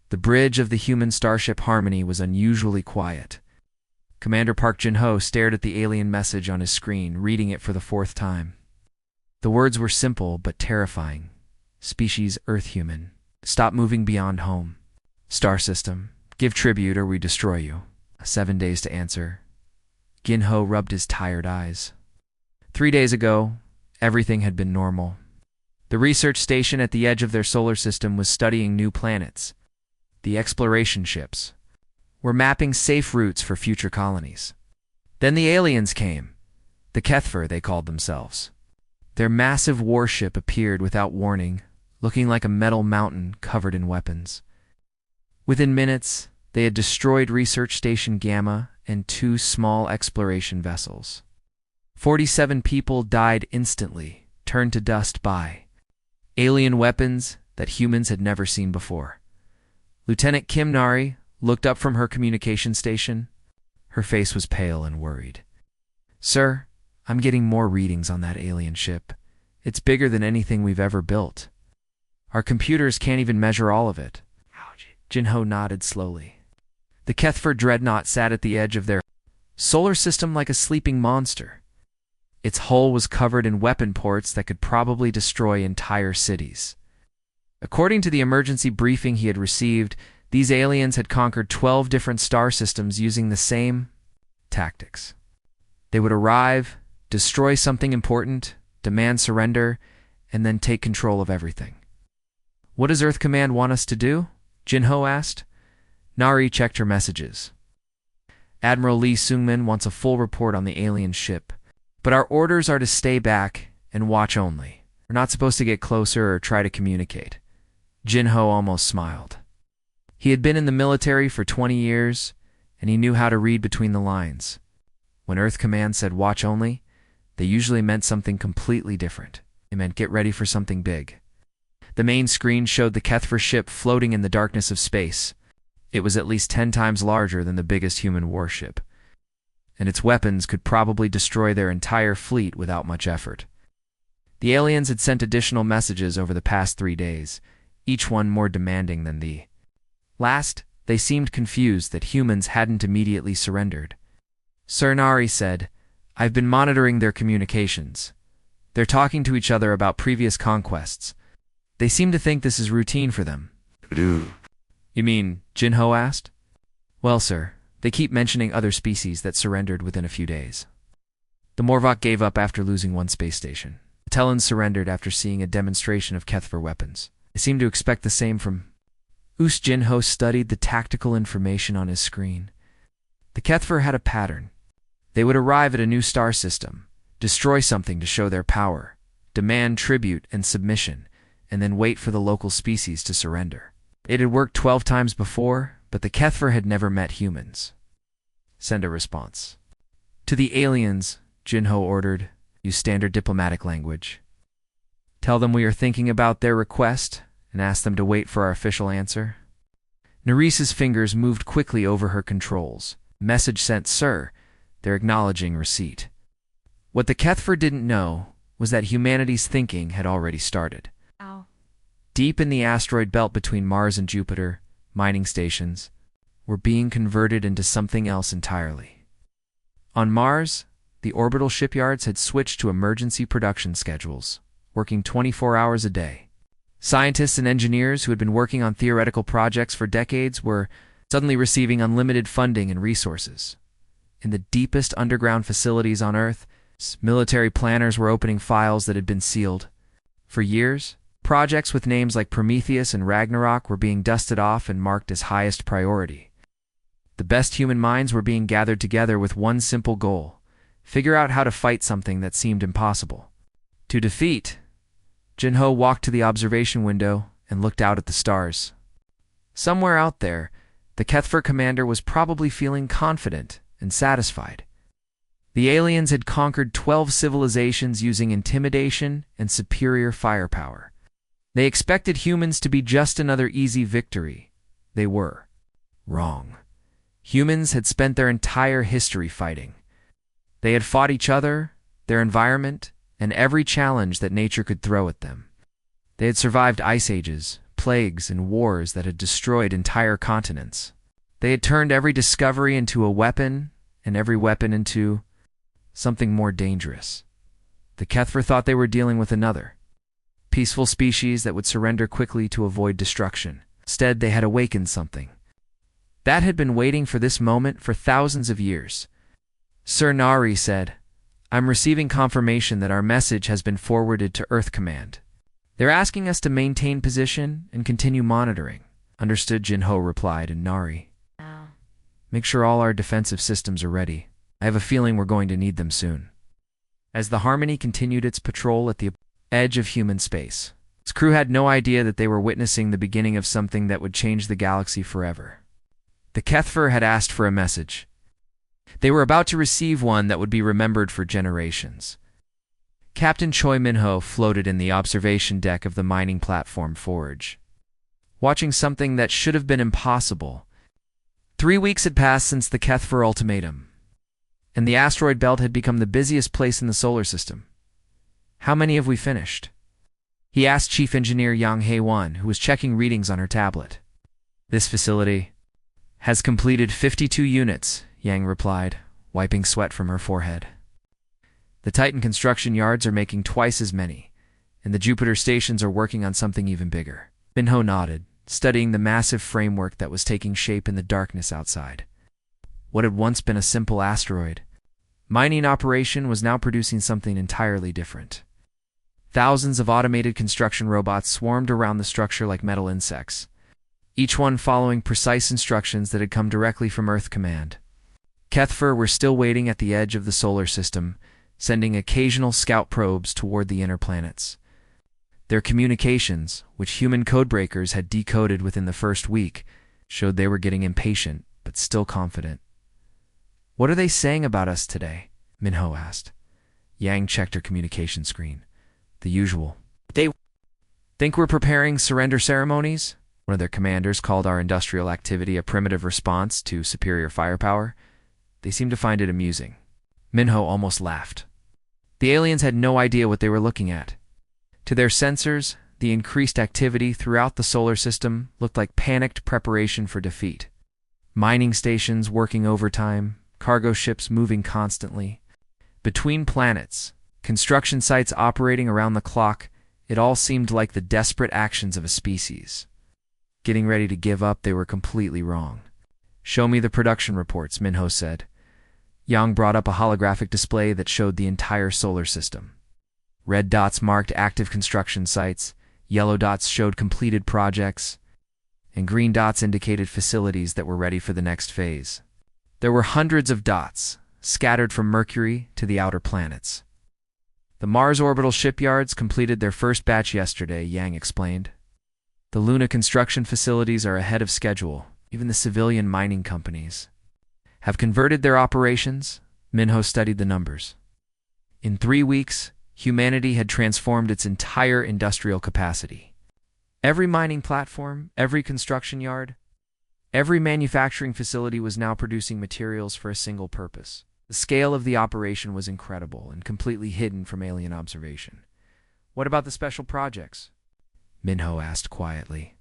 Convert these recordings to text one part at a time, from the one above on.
The bridge of the human starship Harmony was unusually quiet. Commander Park Jin-ho stared at the alien message on his screen, reading it for the fourth time. The words were simple but terrifying. Species Earth human. Stop moving beyond home. Star system. Give tribute or we destroy you. 7 days to answer. Jin-ho rubbed his tired eyes. 3 days ago, everything had been normal. The research station at the edge of their solar system was studying new planets. The exploration ships were mapping safe routes for future colonies. Then the aliens came. The Kethver, they called themselves. Their massive warship appeared without warning, looking like a metal mountain covered in weapons. Within minutes, they had destroyed Research Station Gamma and 2 small exploration vessels. 47 people died instantly, turned to dust by alien weapons that humans had never seen before. Lieutenant Kim Nari looked up from her communication station. Her face was pale and worried. "Sir, I'm getting more readings on that alien ship. It's bigger than anything we've ever built. Our computers can't even measure all of it." Jin-ho nodded slowly. The Kethver dreadnought sat at the edge of their solar system like a sleeping monster. Its hull was covered in weapon ports that could probably destroy entire cities. According to the emergency briefing he had received, these aliens had conquered 12 different star systems using the same tactics. They would arrive, destroy something important, demand surrender, and then take control of everything. "What does Earth Command want us to do?" Jin-ho asked. Nari checked her messages. "Admiral Lee Seung-min wants a full report on the alien ship, but our orders are to stay back and watch only. We're not supposed to get closer or try to communicate." Jin-ho almost smiled. He had been in the military for 20 years, and he knew how to read between the lines. When Earth Command said watch only, they usually meant something completely different. It meant get ready for something big. The main screen showed the Kethver ship floating in the darkness of space. It was at least 10 times larger than the biggest human warship, and its weapons could probably destroy their entire fleet without much effort. The aliens had sent additional messages over the past 3 days, each one more demanding than the last. They seemed confused that humans hadn't immediately surrendered. Sir Nari said, "I've been monitoring their communications. They're talking to each other about previous conquests. They seem to think this is routine for them." "You mean?" Jin-ho asked. "Well, sir, they keep mentioning other species that surrendered within a few days. The Morvok gave up after losing 1 space station. The Tellans surrendered after seeing a demonstration of Kethver weapons. They seem to expect the same from..." Jin-ho studied the tactical information on his screen. The Kethver had a pattern. They would arrive at a new star system, destroy something to show their power, demand tribute and submission, and then wait for the local species to surrender. It had worked 12 times before, but the Kethver had never met humans. "Send a response." "To the aliens," Jin-ho ordered. "Use standard diplomatic language. Tell them we are thinking about their request and ask them to wait for our official answer." Narice's fingers moved quickly over her controls. "Message sent, sir." They're acknowledging receipt. What the Kethver didn't know was that humanity's thinking had already started. Deep in the asteroid belt between Mars and Jupiter, mining stations were being converted into something else entirely. On Mars, the orbital shipyards had switched to emergency production schedules, working 24 hours a day. Scientists and engineers who had been working on theoretical projects for decades were suddenly receiving unlimited funding and resources. In the deepest underground facilities on Earth, military planners were opening files that had been sealed. For years, projects with names like Prometheus and Ragnarok were being dusted off and marked as highest priority. The best human minds were being gathered together with one simple goal: figure out how to fight something that seemed impossible. To defeat, Jin-ho walked to the observation window and looked out at the stars. Somewhere out there, the Kethver commander was probably feeling confident and satisfied. The aliens had conquered 12 civilizations using intimidation and superior firepower. They expected humans to be just another easy victory. They were wrong. Humans had spent their entire history fighting. They had fought each other, their environment, and every challenge that nature could throw at them. They had survived ice ages, plagues and wars that had destroyed entire continents. They had turned every discovery into a weapon, and every weapon into something more dangerous. The Kethver thought they were dealing with another peaceful species that would surrender quickly to avoid destruction. Instead, they had awakened something that had been waiting for this moment for thousands of years. Sir Nari said, "I'm receiving confirmation that our message has been forwarded to Earth Command. They're asking us to maintain position and continue monitoring." "Understood," Jinho replied, and Nari, "Make sure all our defensive systems are ready. I have a feeling we're going to need them soon." As the Harmony continued its patrol at the edge of human space, its crew had no idea that they were witnessing the beginning of something that would change the galaxy forever. The Kethver had asked for a message. They were about to receive one that would be remembered for generations. Captain Choi Minho floated in the observation deck of the mining platform Forge, watching something that should have been impossible. 3 weeks had passed since the Kethver ultimatum, and the asteroid belt had become the busiest place in the solar system. "How many have we finished?" he asked Chief Engineer Yang Hae-won, who was checking readings on her tablet. "This facility has completed 52 units, Yang replied, wiping sweat from her forehead. "The Titan construction yards are making twice as many, and the Jupiter stations are working on something even bigger." Minho nodded, studying the massive framework that was taking shape in the darkness outside. What had once been a simple asteroid mining operation was now producing something entirely different. Thousands of automated construction robots swarmed around the structure like metal insects, each one following precise instructions that had come directly from Earth Command. Kethver were still waiting at the edge of the solar system, sending occasional scout probes toward the inner planets. Their communications, which human codebreakers had decoded within the first week, showed they were getting impatient, but still confident. "What are they saying about us today?" Minho asked. Yang checked her communication screen. "The usual. They think we're preparing surrender ceremonies?" One of their commanders called our industrial activity a primitive response to superior firepower. They seemed to find it amusing. Minho almost laughed. The aliens had no idea what they were looking at. To their sensors, the increased activity throughout the solar system looked like panicked preparation for defeat. Mining stations working overtime, cargo ships moving constantly. Between planets, construction sites operating around the clock, it all seemed like the desperate actions of a species. Getting ready to give up, they were completely wrong. "Show me the production reports," Minho said. Yang brought up a holographic display that showed the entire solar system. Red dots marked active construction sites, yellow dots showed completed projects, and green dots indicated facilities that were ready for the next phase. There were hundreds of dots, scattered from Mercury to the outer planets. "The Mars orbital shipyards completed their first batch yesterday," Yang explained. "The Luna construction facilities are ahead of schedule. Even the civilian mining companies have converted their operations." Minho studied the numbers. In 3 weeks, humanity had transformed its entire industrial capacity. Every mining platform, every construction yard, every manufacturing facility was now producing materials for a single purpose. The scale of the operation was incredible and completely hidden from alien observation. "What about the special projects?" Minho asked quietly.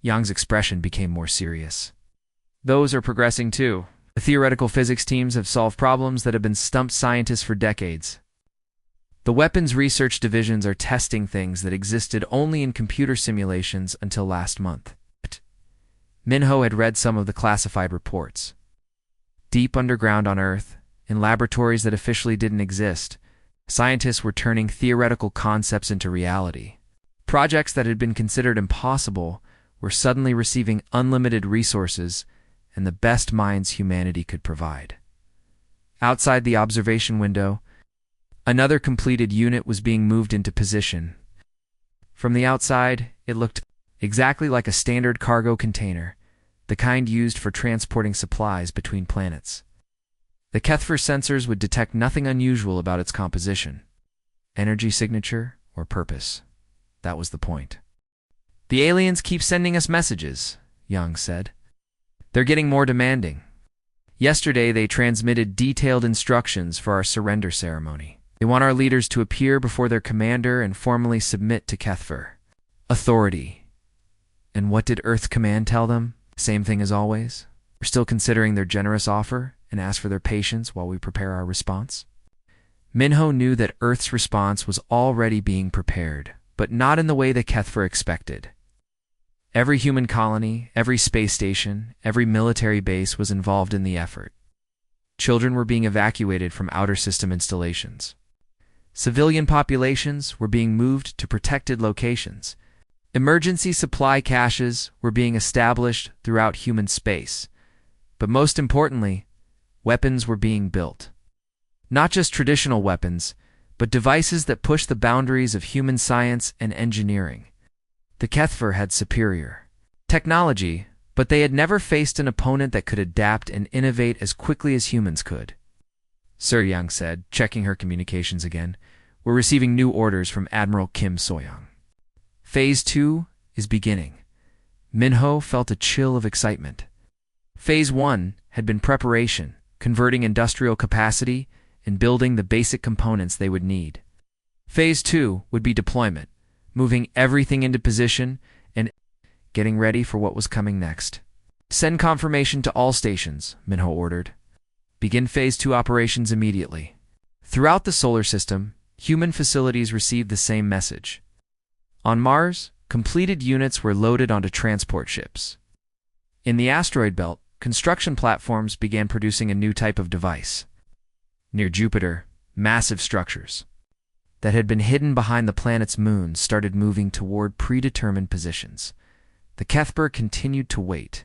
Yang's expression became more serious. "Those are progressing too. The theoretical physics teams have solved problems that have been stumped scientists for decades. The weapons research divisions are testing things that existed only in computer simulations until last month." Minho had read some of the classified reports. Deep underground on Earth, in laboratories that officially didn't exist, scientists were turning theoretical concepts into reality. Projects that had been considered impossible were suddenly receiving unlimited resources and the best minds humanity could provide. Outside the observation window, another completed unit was being moved into position. From the outside, it looked exactly like a standard cargo container, the kind used for transporting supplies between planets. The Kethver sensors would detect nothing unusual about its composition, energy signature, or purpose. That was the point. "The aliens keep sending us messages," Yang said. "They're getting more demanding. Yesterday, they transmitted detailed instructions for our surrender ceremony. They want our leaders to appear before their commander and formally submit to Kethver authority. And what did Earth Command tell them? Same thing as always. We're still considering their generous offer and ask for their patience while we prepare our response. Minho knew that Earth's response was already being prepared, but not in the way the Kethfer expected. Every human colony, every space station, every military base was involved in the effort. Children were being evacuated from outer system installations. Civilian populations were being moved to protected locations. Emergency supply caches were being established throughout human space. But most importantly, weapons were being built. Not just traditional weapons, but devices that push the boundaries of human science and engineering. The Kethfer had superior technology, but they had never faced an opponent that could adapt and innovate as quickly as humans could. Sir Yang said, checking her communications again, "We're receiving new orders from Admiral Kim Soyoung. Phase 2 is beginning." Minho felt a chill of excitement. Phase 1 had been preparation, converting industrial capacity and building the basic components they would need. Phase 2 would be deployment, moving everything into position and getting ready for what was coming next. "Send confirmation to all stations," Minho ordered. "Begin Phase 2 operations immediately." Throughout the solar system, human facilities received the same message. On Mars, completed units were loaded onto transport ships. In the asteroid belt, construction platforms began producing a new type of device. Near Jupiter, massive structures that had been hidden behind the planet's moon started moving toward predetermined positions. The Kethber continued to wait,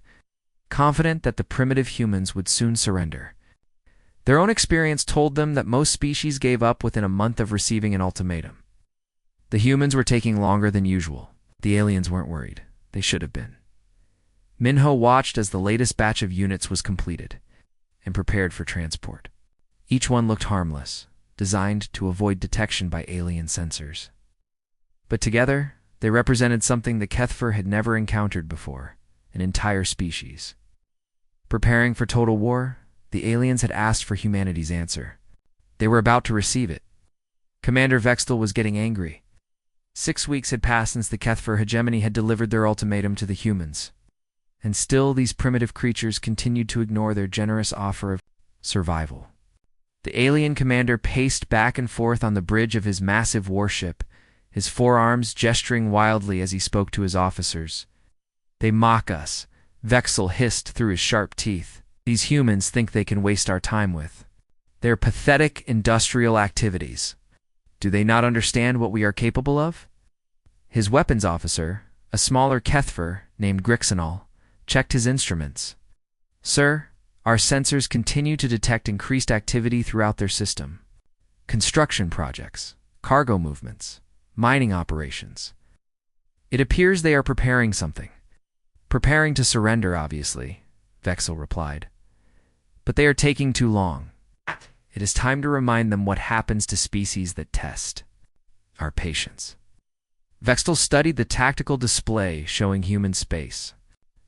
confident that the primitive humans would soon surrender. Their own experience told them that most species gave up within a month of receiving an ultimatum. The humans were taking longer than usual. The aliens weren't worried. They should have been. Minho watched as the latest batch of units was completed and prepared for transport. Each one looked harmless, designed to avoid detection by alien sensors. But together, they represented something the Kethfer had never encountered before, an entire species. Preparing for total war, the aliens had asked for humanity's answer. They were about to receive it. Commander Vextel was getting angry. 6 weeks had passed since the Kethfer hegemony had delivered their ultimatum to the humans. And still these primitive creatures continued to ignore their generous offer of survival. The alien commander paced back and forth on the bridge of his massive warship, his forearms gesturing wildly as he spoke to his officers. "They mock us," Vexel hissed through his sharp teeth. "These humans think they can waste our time with their pathetic industrial activities. Do they not understand what we are capable of?" His weapons officer, a smaller Kethfer named Grixenol, checked his instruments. "Sir, our sensors continue to detect increased activity throughout their system. Construction projects, cargo movements, mining operations. It appears they are preparing something." "Preparing to surrender, obviously," Vexel replied. "But they are taking too long. It is time to remind them what happens to species that test our patience." Vexel studied the tactical display showing human space.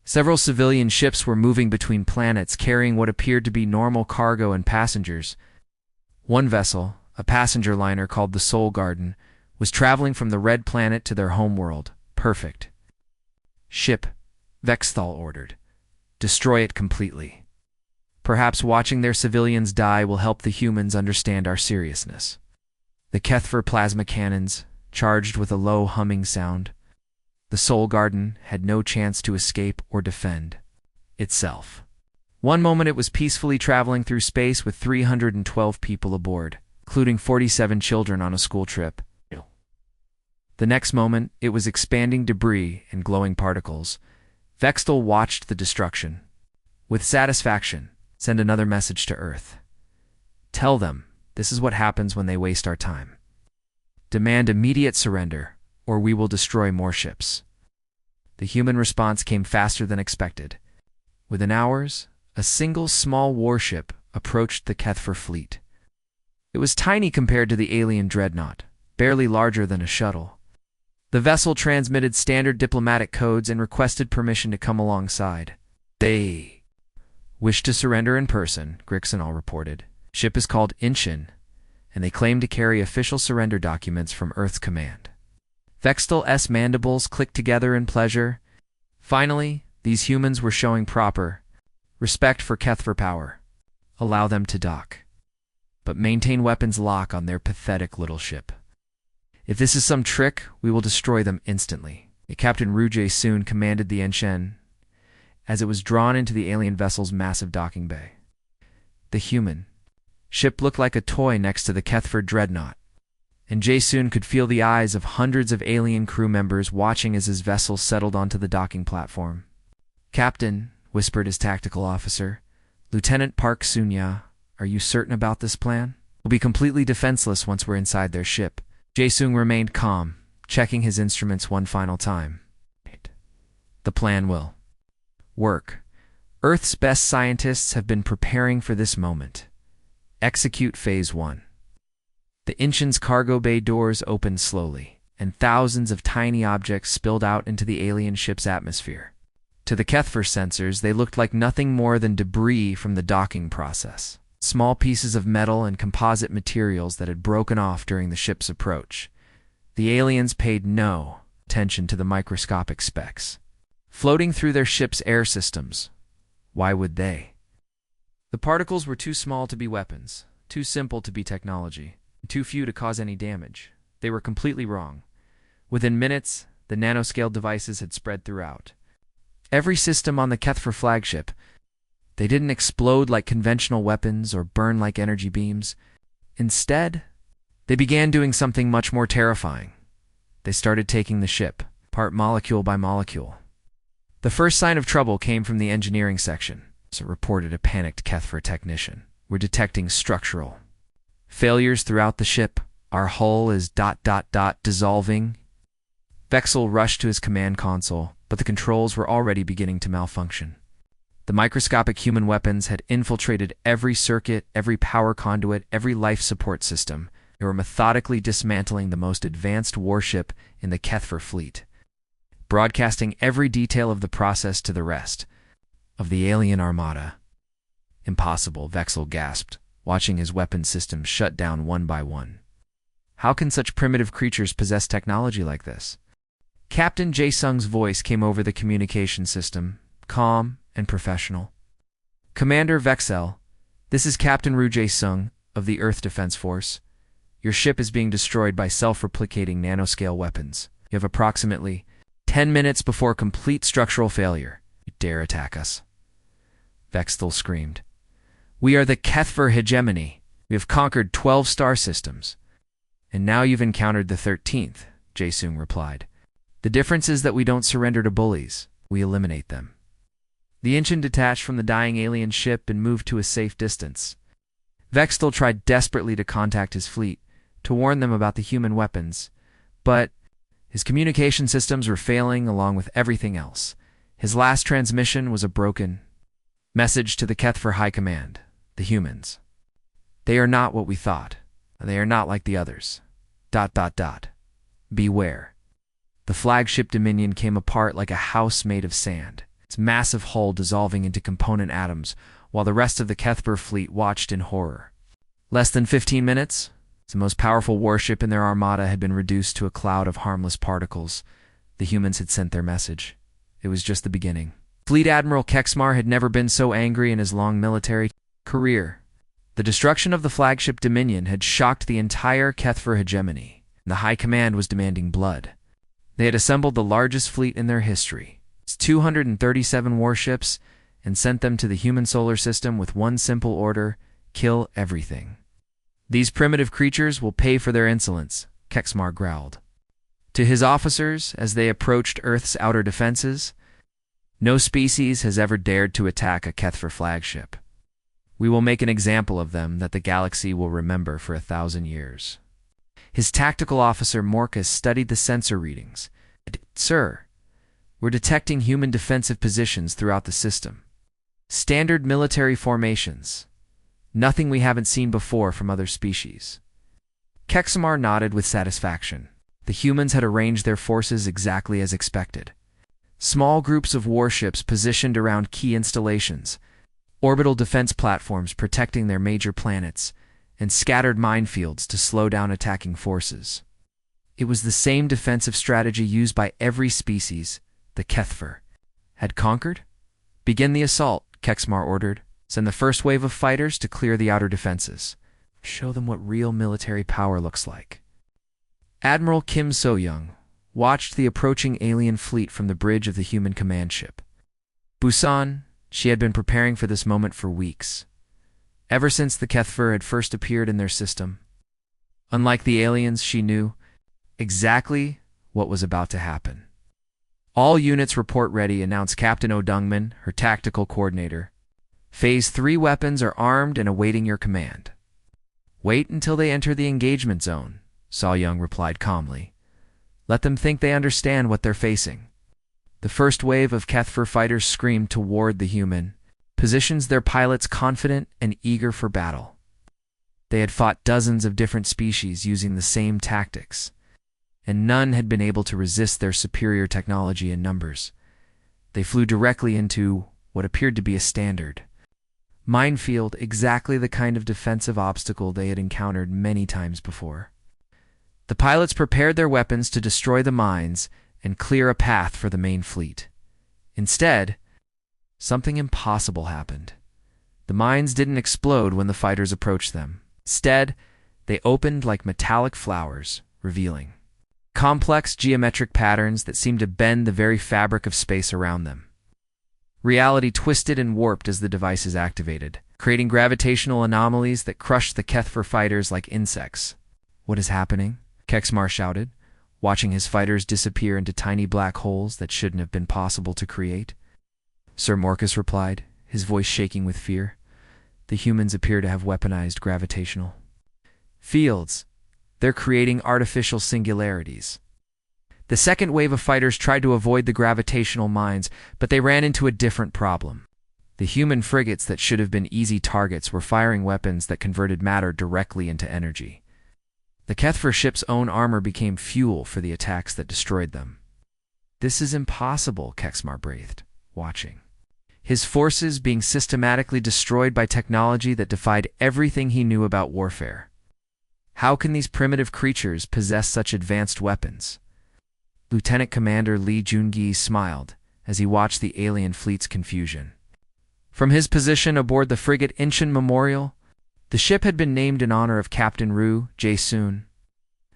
Several civilian ships were moving between planets carrying what appeared to be normal cargo and passengers. One vessel, a passenger liner called the Soul Garden, was traveling from the Red Planet to their homeworld. Perfect. "Ship," Vexthal ordered. "Destroy it completely. Perhaps watching their civilians die will help the humans understand our seriousness." The Kethfer plasma cannons, charged with a low humming sound. The Soul Garden had no chance to escape or defend itself. One moment it was peacefully traveling through space with 312 people aboard, including 47 children on a school trip. The next moment, it was expanding debris and glowing particles. Vextel watched the destruction. With satisfaction, send another message to Earth. Tell them this is what happens when they waste our time. Demand immediate surrender, or we will destroy more ships. The human response came faster than expected. Within hours, a single small warship approached the Kethfer fleet. It was tiny compared to the alien dreadnought, barely larger than a shuttle. The vessel transmitted standard diplomatic codes and requested permission to come alongside. "They wish to surrender in person," Grixenol reported. "Ship is called Inchin, and they claim to carry official surrender documents from Earth's command." Vextel's mandibles clicked together in pleasure. Finally, these humans were showing proper respect for Kethver power. Allow them to dock, but maintain weapons lock on their pathetic little ship. If this is some trick, we will destroy them instantly. Captain Rujay soon commanded the Enshen as it was drawn into the alien vessel's massive docking bay. The human ship looked like a toy next to the Kethver dreadnought, and Jae-soon could feel the eyes of hundreds of alien crew members watching as his vessel settled onto the docking platform. "Captain," whispered his tactical officer, "Lieutenant Park Sun-ya, are you certain about this plan? We'll be completely defenseless once we're inside their ship." Jae-soon remained calm, checking his instruments one final time. "The plan will work. Earth's best scientists have been preparing for this moment. Execute Phase 1. The Inshan's cargo bay doors opened slowly, and thousands of tiny objects spilled out into the alien ship's atmosphere. To the Kethver sensors, they looked like nothing more than debris from the docking process. Small pieces of metal and composite materials that had broken off during the ship's approach. The aliens paid no attention to the microscopic specks floating through their ship's air systems. Why would they? The particles were too small to be weapons, too simple to be technology, and too few to cause any damage. They were completely wrong. Within minutes, the nanoscale devices had spread throughout every system on the Kethver flagship. They didn't explode like conventional weapons or burn like energy beams. Instead, they began doing something much more terrifying. They started taking the ship, apart molecule by molecule. The first sign of trouble came from the engineering section, so reported a panicked Kethver technician. "We're detecting structural failures throughout the ship. Our hull is ... dissolving." Vexel rushed to his command console, but the controls were already beginning to malfunction. The microscopic human weapons had infiltrated every circuit, every power conduit, every life support system. They were methodically dismantling the most advanced warship in the Kethver fleet, broadcasting every detail of the process to the rest of the alien armada. "Impossible," Vexel gasped, watching his weapon systems shut down one by one. "How can such primitive creatures possess technology like this?" Captain Jae-sung's voice came over the communication system, calm and professional. "Commander Vexel, this is Captain Ru Jae-sung of the Earth Defense Force. Your ship is being destroyed by self-replicating nanoscale weapons. You have approximately 10 minutes before complete structural failure. You dare attack us?" Vexel screamed. "We are the Kethver hegemony. We have conquered 12 star systems. And now you've encountered the 13th, Jae-sung replied. "The difference is that we don't surrender to bullies. We eliminate them." The Inshan detached from the dying alien ship and moved to a safe distance. Vexel tried desperately to contact his fleet, to warn them about the human weapons, but his communication systems were failing along with everything else. His last transmission was a broken message to the Kethver High Command, the humans. "They are not what we thought. They are not like the others. ... Beware." The flagship Dominion came apart like a house made of sand, its massive hull dissolving into component atoms, while the rest of the Kethver fleet watched in horror. Less than 15 minutes, the most powerful warship in their armada had been reduced to a cloud of harmless particles. The humans had sent their message. It was just the beginning. Fleet Admiral Kexmar had never been so angry in his long military career. The destruction of the flagship Dominion had shocked the entire Kethver hegemony, and the High Command was demanding blood. They had assembled the largest fleet in their history, its 237 warships, and sent them to the human solar system with one simple order: kill everything. "These primitive creatures will pay for their insolence," Kexmar growled. To his officers, as they approached Earth's outer defenses, "No species has ever dared to attack a Kethver flagship. We will make an example of them that the galaxy will remember for 1,000 years." His tactical officer Morcus studied the sensor readings. "Sir, we're detecting human defensive positions throughout the system. Standard military formations. Nothing we haven't seen before from other species." Kexmar nodded with satisfaction. The humans had arranged their forces exactly as expected. Small groups of warships positioned around key installations, orbital defense platforms protecting their major planets, and scattered minefields to slow down attacking forces. It was the same defensive strategy used by every species, the Kethver. had conquered? Begin the assault, Kexmar ordered. Send the first wave of fighters to clear the outer defenses. Show them what real military power looks like. Admiral Kim So-young watched the approaching alien fleet from the bridge of the human command ship. Busan, she had been preparing for this moment for weeks, ever since the Kethver had first appeared in their system. Unlike the aliens, she knew exactly what was about to happen. All units report ready, announced Captain O'Dungman, her tactical coordinator. Phase 3 weapons are armed and awaiting your command. Wait until they enter the engagement zone, So-young replied calmly. Let them think they understand what they're facing. The first wave of Kethver fighters screamed toward the human, positions their pilots confident and eager for battle. They had fought dozens of different species using the same tactics, and none had been able to resist their superior technology in numbers. They flew directly into what appeared to be a standard minefield, exactly the kind of defensive obstacle they had encountered many times before. The pilots prepared their weapons to destroy the mines and clear a path for the main fleet. Instead, something impossible happened. The mines didn't explode when the fighters approached them. Instead, they opened like metallic flowers, revealing complex geometric patterns that seemed to bend the very fabric of space around them. Reality twisted and warped as the devices activated, creating gravitational anomalies that crushed the Kethver fighters like insects. What is happening? Kexmar shouted, watching his fighters disappear into tiny black holes that shouldn't have been possible to create. Sir Morcus replied, his voice shaking with fear. The humans appear to have weaponized gravitational fields. They're creating artificial singularities. The second wave of fighters tried to avoid the gravitational mines, but they ran into a different problem. The human frigates that should have been easy targets were firing weapons that converted matter directly into energy. The Kethver ship's own armor became fuel for the attacks that destroyed them. This is impossible, Kexmar breathed, watching his forces being systematically destroyed by technology that defied everything he knew about warfare. How can these primitive creatures possess such advanced weapons? Lieutenant Commander Lee Jungi smiled as he watched the alien fleet's confusion. From his position aboard the frigate Incheon Memorial, the ship had been named in honor of Captain Ryu Jae-soon,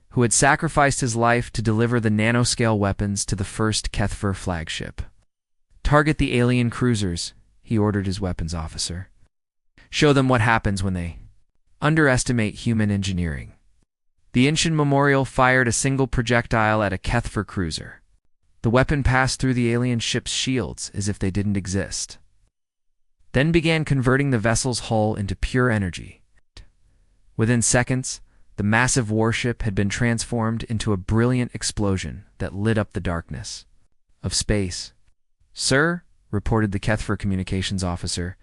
who had sacrificed his life to deliver the nanoscale weapons to the first Kethver flagship. Target the alien cruisers, he ordered his weapons officer. Show them what happens when they underestimate human engineering. The Incheon Memorial fired a single projectile at a Kethver cruiser. The weapon passed through the alien ship's shields as if they didn't exist, then began converting the vessel's hull into pure energy. Within seconds, the massive warship had been transformed into a brilliant explosion that lit up the darkness of space. Sir, reported the Kethver communications officer,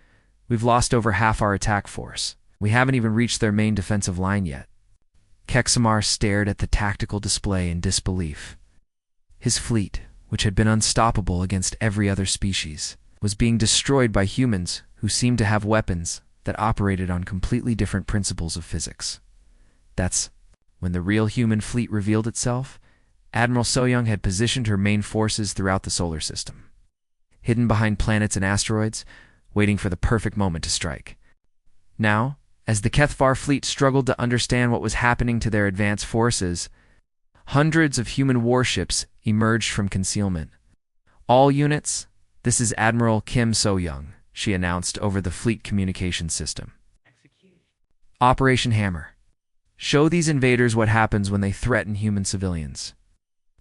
we've lost over half our attack force. We haven't even reached their main defensive line yet. Kexmar stared at the tactical display in disbelief. His fleet, which had been unstoppable against every other species, was being destroyed by humans who seemed to have weapons that operated on completely different principles of physics. That's when the real human fleet revealed itself. Admiral So-young had positioned her main forces throughout the solar system, hidden behind planets and asteroids, waiting for the perfect moment to strike. Now, as the Kethvar fleet struggled to understand what was happening to their advanced forces, hundreds of human warships emerged from concealment. All units, this is Admiral Kim So-young, she announced over the fleet communication system. Operation Hammer. Show these invaders what happens when they threaten human civilians.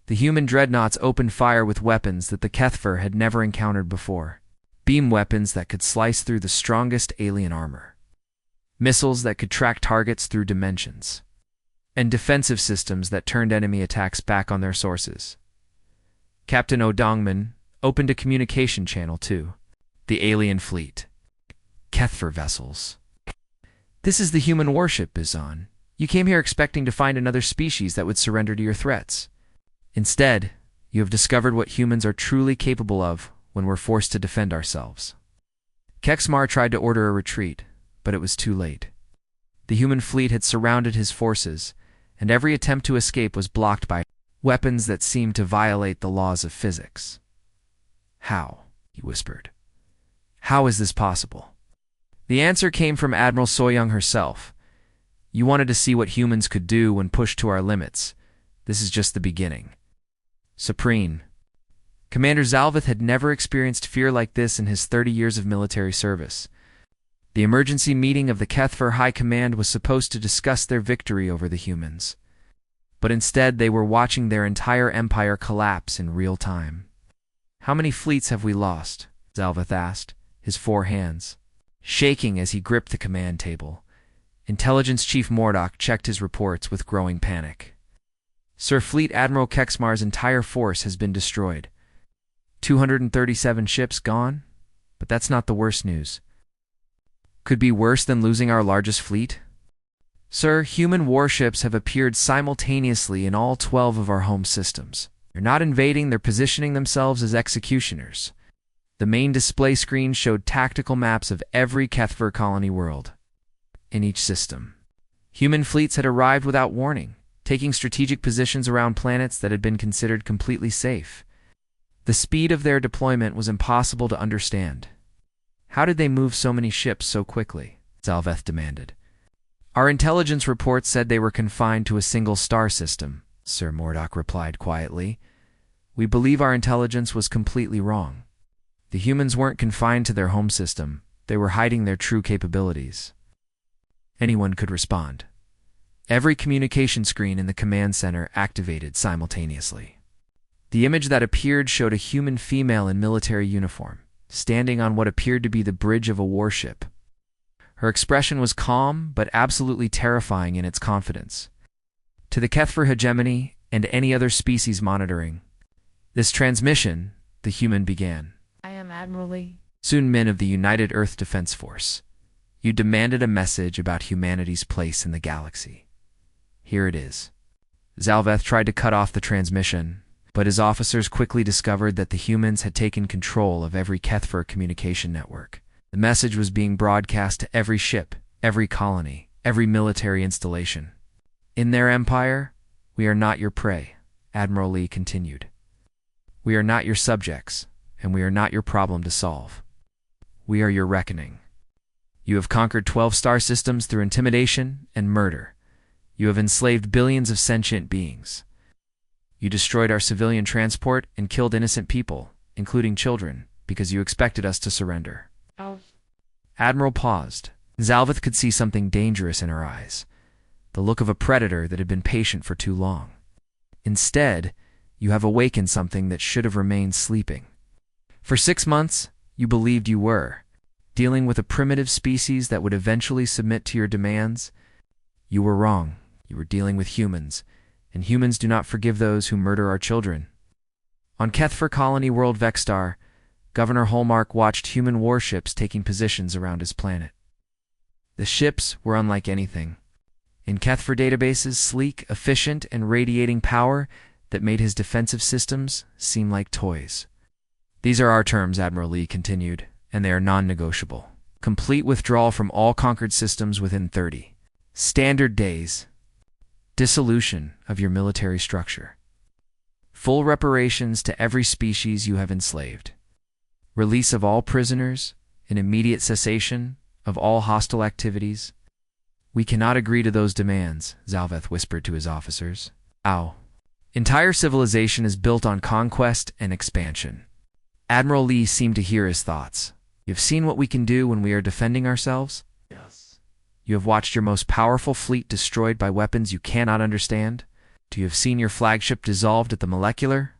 The human dreadnoughts opened fire with weapons that the Kethver had never encountered before. Beam weapons that could slice through the strongest alien armor. Missiles that could track targets through dimensions. And defensive systems that turned enemy attacks back on their sources. Captain O'Dongman opened a communication channel too. The alien fleet. Kethver vessels. This is the human warship, Bizon. You came here expecting to find another species that would surrender to your threats. Instead, you have discovered what humans are truly capable of when we're forced to defend ourselves. Kexmar tried to order a retreat, but it was too late. The human fleet had surrounded his forces, and every attempt to escape was blocked by weapons that seemed to violate the laws of physics. How? he whispered. "How is this possible?" The answer came from Admiral Soyoung herself. "You wanted to see what humans could do when pushed to our limits. This is just the beginning." Supreme. Commander Zalvith had never experienced fear like this in his 30 years of military service. The emergency meeting of the Kethver High Command was supposed to discuss their victory over the humans. But instead, they were watching their entire empire collapse in real time. "How many fleets have we lost?" Zalvith asked, his 4 hands shaking as he gripped the command table. Intelligence Chief Mordok checked his reports with growing panic. "Sir, Fleet Admiral Kexmar's entire force has been destroyed. 237 ships gone? But that's not the worst news. Could be worse than losing our largest fleet? Sir, human warships have appeared simultaneously in all 12 of our home systems. They're not invading, they're positioning themselves as executioners." The main display screen showed tactical maps of every Kethver colony world. In each system, human fleets had arrived without warning, taking strategic positions around planets that had been considered completely safe. The speed of their deployment was impossible to understand. "How did they move so many ships so quickly?" Zalveth demanded. "Our intelligence reports said they were confined to a single star system," Sir Mordok replied quietly. "We believe our intelligence was completely wrong. The humans weren't confined to their home system. They were hiding their true capabilities." Anyone could respond. Every communication screen in the command center activated simultaneously. The image that appeared showed a human female in military uniform, standing on what appeared to be the bridge of a warship. Her expression was calm, but absolutely terrifying in its confidence. To the Kethver hegemony and any other species monitoring this transmission, the human began. "I am Admiral Lee Sun Min of the United Earth Defense Force. You demanded a message about humanity's place in the galaxy. Here it is." Zalveth tried to cut off the transmission, but his officers quickly discovered that the humans had taken control of every Kethver communication network. The message was being broadcast to every ship, every colony, every military installation. "In their empire, we are not your prey," Admiral Lee continued. "We are not your subjects, and we are not your problem to solve. We are your reckoning. You have conquered 12 star systems through intimidation and murder. You have enslaved billions of sentient beings. You destroyed our civilian transport and killed innocent people, including children, because you expected us to surrender." Oh. Admiral paused. Zalvith could see something dangerous in her eyes, the look of a predator that had been patient for too long. "Instead, you have awakened something that should have remained sleeping. For 6 months, you believed you were dealing with a primitive species that would eventually submit to your demands. You were wrong. You were dealing with humans, and humans do not forgive those who murder our children." On Kethver Colony World Vexstar, Governor Hallmark watched human warships taking positions around his planet. The ships were unlike anything. In Kethver databases, sleek, efficient, and radiating power that made his defensive systems seem like toys. "These are our terms," Admiral Lee continued, "and they are non-negotiable. Complete withdrawal from all conquered systems within 30 standard days. Dissolution of your military structure. Full reparations to every species you have enslaved. Release of all prisoners, and immediate cessation of all hostile activities." "We cannot agree to those demands," Zalveth whispered to his officers. "Our entire civilization is built on conquest and expansion." Admiral Lee seemed to hear his thoughts. "You've seen what we can do when we are defending ourselves? Yes. You have watched your most powerful fleet destroyed by weapons you cannot understand? Do you have seen your flagship dissolved at the molecular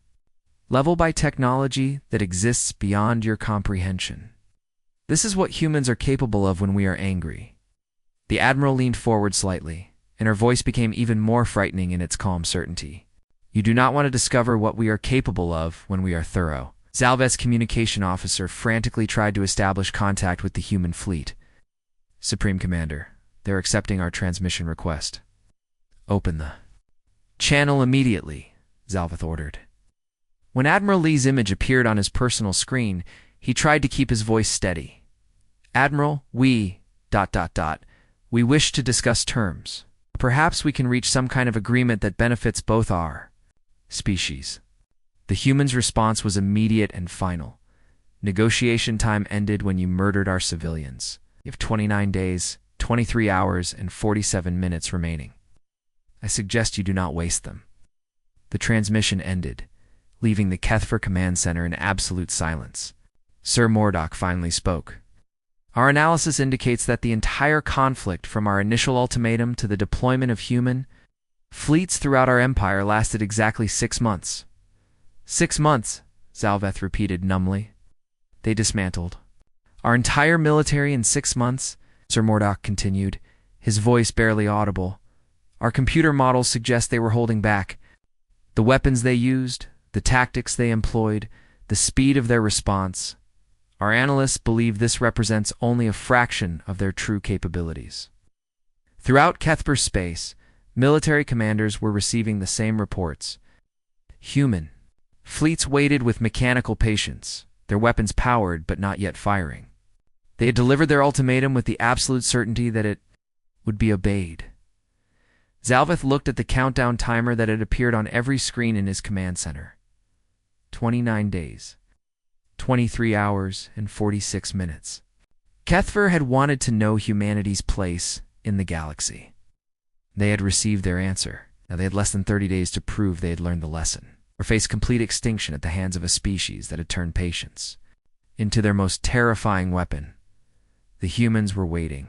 level by technology that exists beyond your comprehension? This is what humans are capable of when we are angry." The Admiral leaned forward slightly, and her voice became even more frightening in its calm certainty. "You do not want to discover what we are capable of when we are thorough." Zalveth's communication officer frantically tried to establish contact with the human fleet. "Supreme Commander, they're accepting our transmission request." "Open the channel immediately," Zalveth ordered. When Admiral Lee's image appeared on his personal screen, he tried to keep his voice steady. "Admiral, we... we wish to discuss terms. Perhaps we can reach some kind of agreement that benefits both our species." The human's response was immediate and final. Negotiation time ended when you murdered our civilians. You have 29 days, 23 hours, and 47 minutes remaining. I suggest you do not waste them. The transmission ended, leaving the Kethfer Command Center in absolute silence. Sir Mordock finally spoke. Our analysis indicates that the entire conflict, from our initial ultimatum to the deployment of human fleets throughout our empire, lasted exactly 6 months. 6 months, Zalveth repeated numbly. They dismantled our entire military in 6 months, Sir Mordock continued, his voice barely audible. Our computer models suggest they were holding back. The weapons they used, the tactics they employed, the speed of their response. Our analysts believe this represents only a fraction of their true capabilities. Throughout Kethper space, military commanders were receiving the same reports. Human fleets waited with mechanical patience, their weapons powered but not yet firing. They had delivered their ultimatum with the absolute certainty that it would be obeyed. Zalveth looked at the countdown timer that had appeared on every screen in his command center. 29 days. 23 hours and 46 minutes. Kethver had wanted to know humanity's place in the galaxy. They had received their answer. Now they had less than 30 days to prove they had learned the lesson, or face complete extinction at the hands of a species that had turned patience into their most terrifying weapon. The humans were waiting.